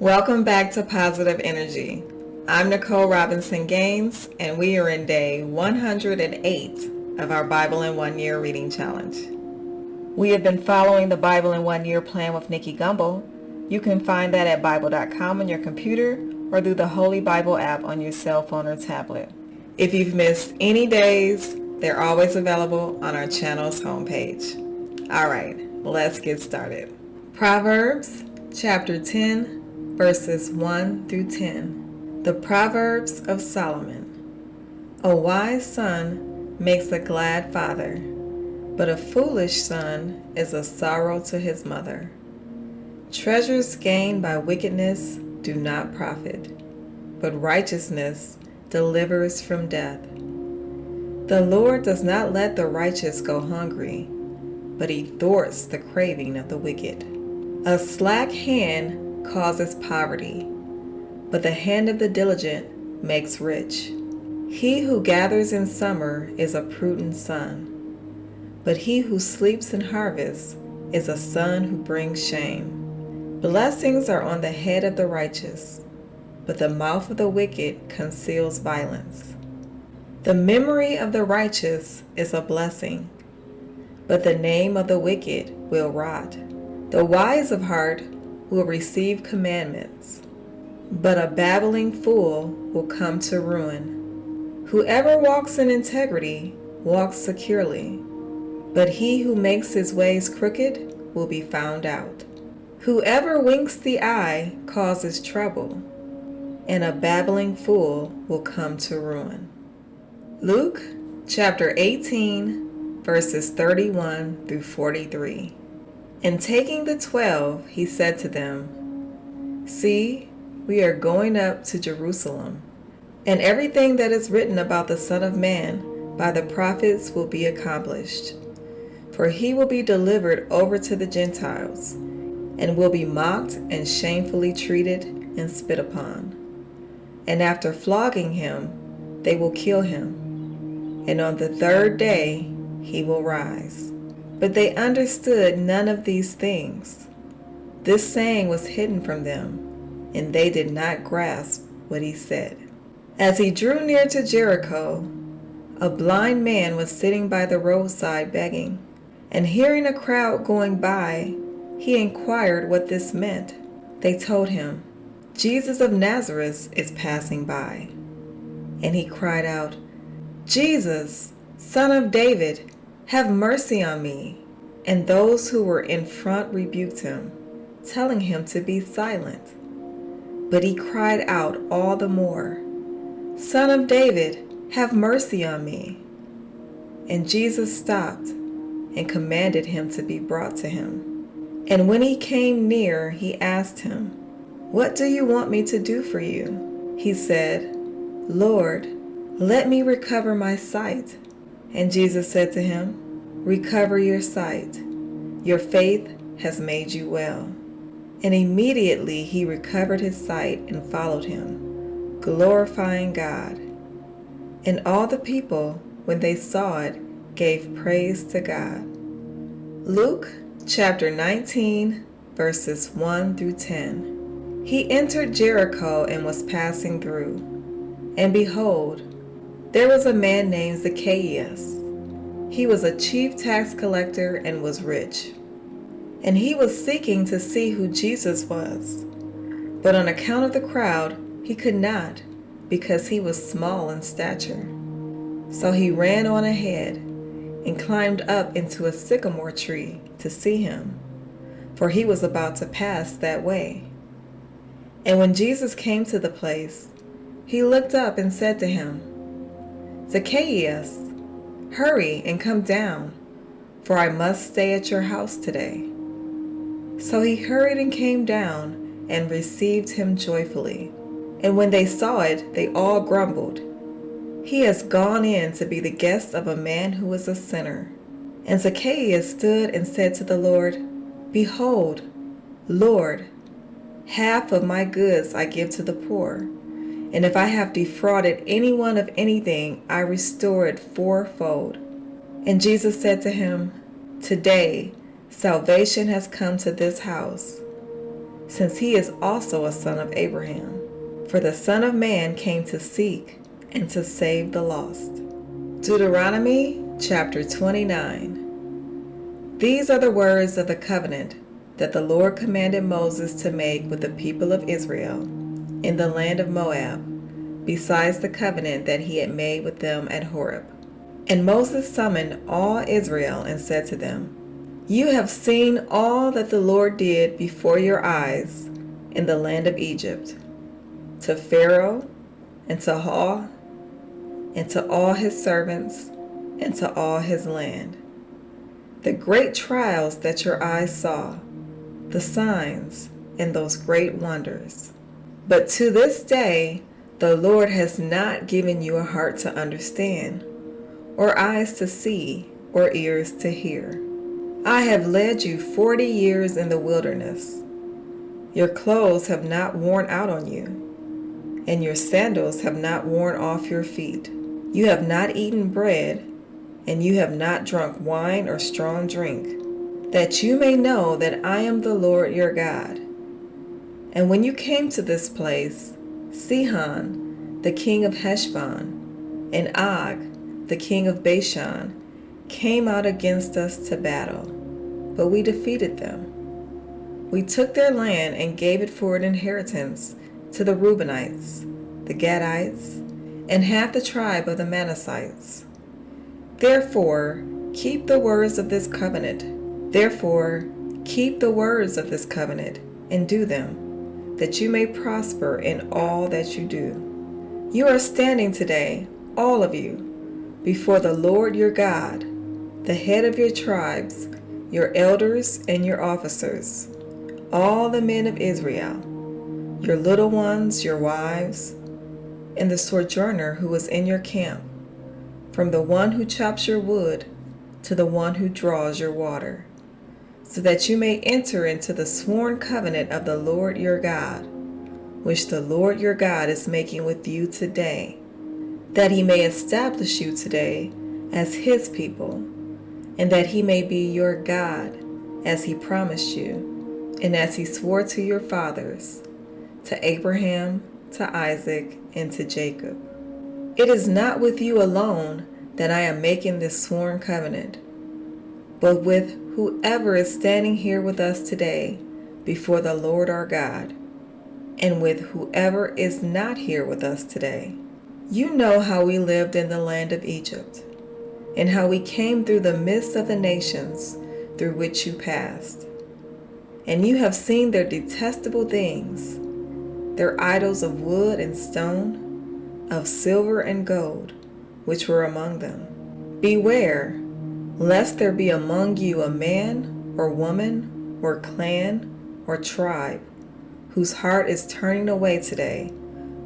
Welcome back to Positive Energy. I'm Nicole Robinson Gaines, and we are in day 108 of our Bible in 1 Year reading challenge. We have been following the Bible in 1 Year plan with Nicky Gumbel. You can find that at Bible.com on your computer or through the Holy Bible app on your cell phone or tablet. If you've missed any days, they're always available on our channel's homepage. All right, let's get started. Proverbs chapter 10, verses 1 through 10. The Proverbs of Solomon. A wise son makes a glad father, but a foolish son is a sorrow to his mother. Treasures gained by wickedness do not profit, but righteousness delivers from death. The Lord does not let the righteous go hungry, but he thwarts the craving of the wicked. A slack hand causes poverty, but the hand of the diligent makes rich. He who gathers in summer is a prudent son, but he who sleeps in harvest is a son who brings shame. Blessings are on the head of the righteous, but the mouth of the wicked conceals violence. The memory of the righteous is a blessing, but the name of the wicked will rot. The wise of heart will receive commandments, but a babbling fool will come to ruin. Whoever walks in integrity walks securely, but he who makes his ways crooked will be found out. Whoever winks the eye causes trouble, and a babbling fool will come to ruin. Luke chapter 18, verses 31 through 43. And taking the 12, he said to them, "See, we are going up to Jerusalem, and everything that is written about the Son of Man by the prophets will be accomplished. For he will be delivered over to the Gentiles, and will be mocked and shamefully treated and spit upon. And after flogging him, they will kill him, and on the third day he will rise." But they understood none of these things. This saying was hidden from them, and they did not grasp what he said. As he drew near to Jericho, a blind man was sitting by the roadside begging, and hearing a crowd going by, he inquired what this meant. They told him, "Jesus of Nazareth is passing by." And he cried out, "Jesus, Son of David, have mercy on me." And those who were in front rebuked him, telling him to be silent. But he cried out all the more, "Son of David, have mercy on me." And Jesus stopped and commanded him to be brought to him. And when he came near, he asked him, "What do you want me to do for you?" He said, "Lord, let me recover my sight." And Jesus said to him, "Recover your sight. Your faith has made you well." And immediately he recovered his sight and followed him, glorifying God. And all the people, when they saw it, gave praise to God. Luke chapter 19, verses 1 through 10. He entered Jericho and was passing through. And behold, there was a man named Zacchaeus. He was a chief tax collector and was rich. And he was seeking to see who Jesus was. But on account of the crowd, he could not, because he was small in stature. So he ran on ahead and climbed up into a sycamore tree to see him, for he was about to pass that way. And when Jesus came to the place, he looked up and said to him, "Zacchaeus, hurry and come down, for I must stay at your house today." So he hurried and came down and received him joyfully. And when they saw it, they all grumbled, "He has gone in to be the guest of a man who is a sinner." And Zacchaeus stood and said to the Lord, "Behold, Lord, half of my goods I give to the poor, and if I have defrauded anyone of anything, I restore it fourfold." And Jesus said to him, "Today salvation has come to this house, since he is also a son of Abraham. For the Son of Man came to seek and to save the lost. Deuteronomy chapter 29. These are the words of the covenant that the Lord commanded Moses to make with the people of Israel in the land of Moab, besides the covenant that he had made with them at Horeb. And Moses summoned all Israel and said to them, You have seen all that the Lord did before your eyes in the land of Egypt, to Pharaoh and to all his servants and to all his land. The great trials that your eyes saw, the signs and those great wonders. But to this day, the Lord has not given you a heart to understand, or eyes to see, or ears to hear. I have led you 40 years in the wilderness. Your clothes have not worn out on you, and your sandals have not worn off your feet. You have not eaten bread, and you have not drunk wine or strong drink, that you may know that I am the Lord your God. And when you came to this place, Sihon, the king of Heshbon, and Og, the king of Bashan, came out against us to battle, but we defeated them. We took their land and gave it for an inheritance to the Reubenites, the Gadites, and half the tribe of the Manassites. Therefore, keep the words of this covenant. And do them, that you may prosper in all that you do. You are standing today, all of you, before the Lord your God, the head of your tribes, your elders and your officers, all the men of Israel, your little ones, your wives, and the sojourner who is in your camp, from the one who chops your wood to the one who draws your water, so that you may enter into the sworn covenant of the Lord your God, which the Lord your God is making with you today, that he may establish you today as his people, and that he may be your God, as he promised you, and as he swore to your fathers, to Abraham, to Isaac, and to Jacob. It is not with you alone that I am making this sworn covenant, but with whoever is standing here with us today before the Lord our God, and with whoever is not here with us today. You know how we lived in the land of Egypt, and how we came through the midst of the nations through which you passed. And you have seen their detestable things, their idols of wood and stone, of silver and gold, which were among them. Beware, lest there be among you a man or woman or clan or tribe, whose heart is turning away today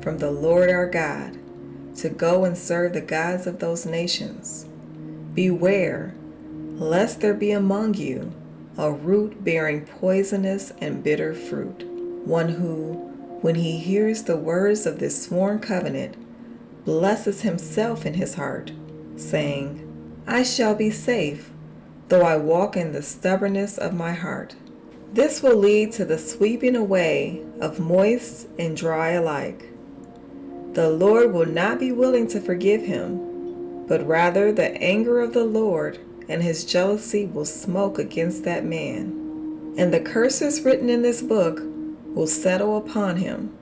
from the Lord our God, to go and serve the gods of those nations. Beware, lest there be among you a root bearing poisonous and bitter fruit, one who, when he hears the words of this sworn covenant, blesses himself in his heart, saying, I shall be safe, though I walk in the stubbornness of my heart. This will lead to the sweeping away of moist and dry alike. The Lord will not be willing to forgive him, but rather the anger of the Lord and his jealousy will smoke against that man. And the curses written in this book will settle upon him,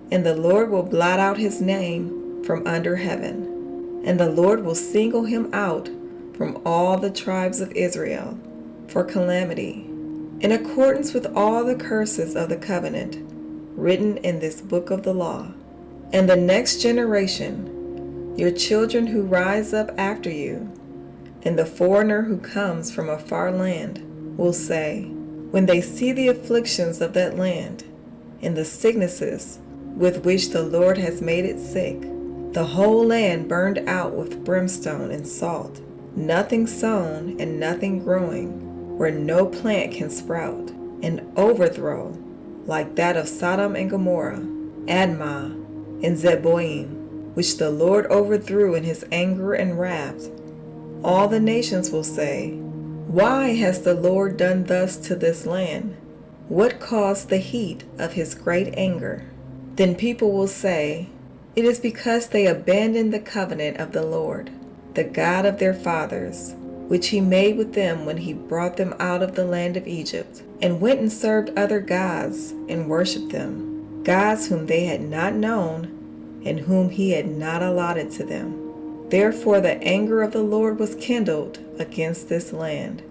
and the Lord will blot out his name from under heaven, and the Lord will single him out from all the tribes of Israel for calamity, in accordance with all the curses of the covenant written in this book of the law. And the next generation, your children who rise up after you, and the foreigner who comes from a far land, will say, when they see the afflictions of that land, and the sicknesses with which the Lord has made it sick, the whole land burned out with brimstone and salt, nothing sown and nothing growing, where no plant can sprout, an overthrow like that of Sodom and Gomorrah, Admah, and Zeboim, which the Lord overthrew in his anger and wrath. All the nations will say, why has the Lord done thus to this land? What caused the heat of his great anger? Then people will say, it is because they abandoned the covenant of the Lord, the God of their fathers, which he made with them when he brought them out of the land of Egypt, and went and served other gods and worshipped them, gods whom they had not known and whom he had not allotted to them. Therefore the anger of the Lord was kindled against this land,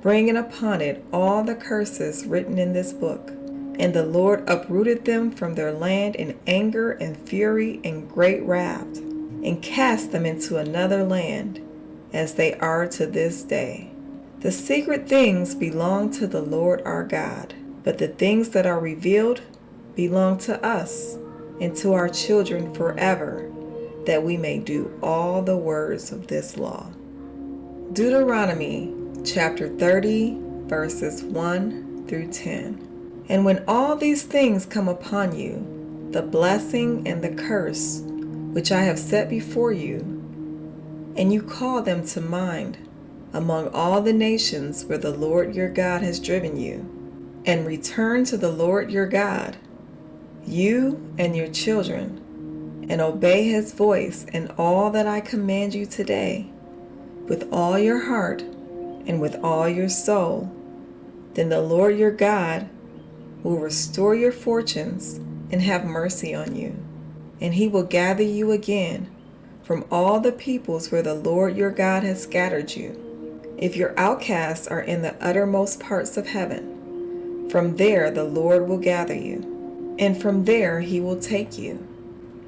bringing upon it all the curses written in this book. And the Lord uprooted them from their land in anger and fury and great wrath, and cast them into another land, as they are to this day. The secret things belong to the Lord our God, but the things that are revealed belong to us and to our children forever, that we may do all the words of this law. Deuteronomy chapter 30, verses 1 through 10. And when all these things come upon you, the blessing and the curse, which I have set before you, and you call them to mind among all the nations where the Lord your God has driven you, and return to the Lord your God, you and your children, and obey his voice in all that I command you today, with all your heart and with all your soul, then the Lord your God will restore your fortunes and have mercy on you, and he will gather you again from all the peoples where the Lord your God has scattered you. If your outcasts are in the uttermost parts of heaven, from there the Lord will gather you, and from there he will take you.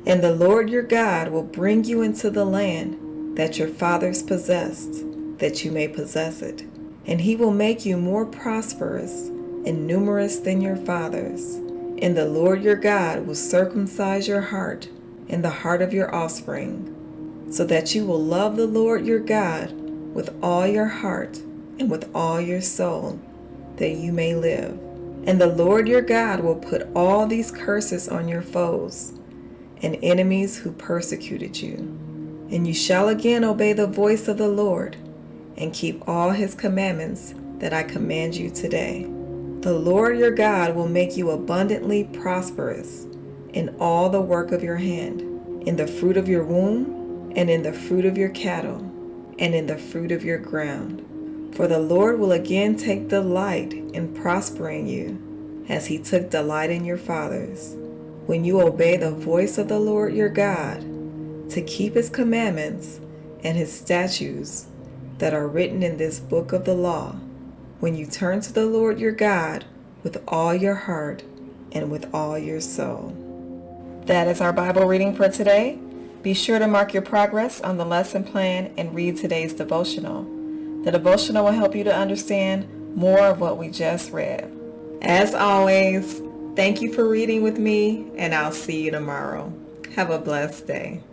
And the Lord your God will bring you into the land that your fathers possessed, that you may possess it. And he will make you more prosperous and numerous than your fathers. And the Lord your God will circumcise your heart and the heart of your offspring, so that you will love the Lord your God with all your heart and with all your soul, that you may live. And the Lord your God will put all these curses on your foes and enemies who persecuted you. And you shall again obey the voice of the Lord and keep all his commandments that I command you today. The Lord your God will make you abundantly prosperous in all the work of your hand, in the fruit of your womb, and in the fruit of your cattle, and in the fruit of your ground. For the Lord will again take delight in prospering you, as he took delight in your fathers, when you obey the voice of the Lord your God, to keep his commandments and his statutes that are written in this book of the law, when you turn to the Lord your God with all your heart and with all your soul. That is our Bible reading for today. Be sure to mark your progress on the lesson plan and read today's devotional. The devotional will help you to understand more of what we just read. As always, thank you for reading with me, and I'll see you tomorrow. Have a blessed day.